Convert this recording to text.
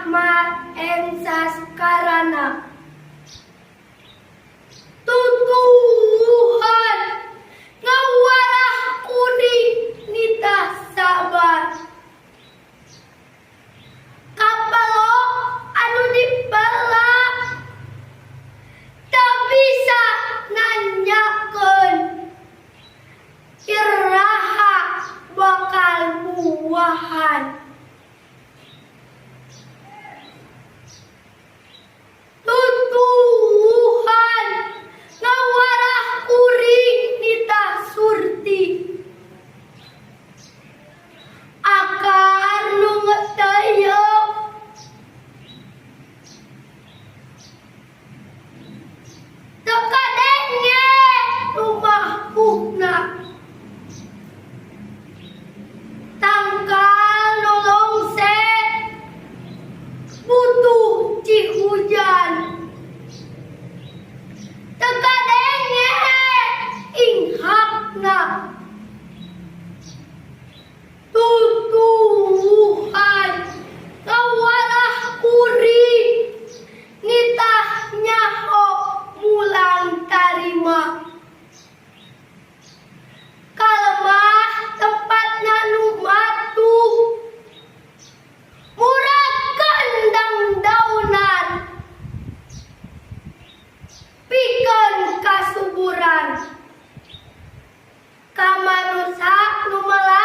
Ahmad M. Saskarana. Tutuhan ngawarah kuning nitah sabar. Kapalo anu dipelak tak bisa nanyakeun iraha bakal buahan. Tutuhan ngawarah kuring nitah surti. Akar nu ngeteuyeum teu kadenge rumah buhna. Tangkal nolong se butuh cihujan. Teu kadenge inghakna. Tutuhan ngawarah kuring nitah nyaho mulang tarima. Kalemah tempatna nu matuh murag kendang daunan pikeun kasuburan. Ka manusa nu melar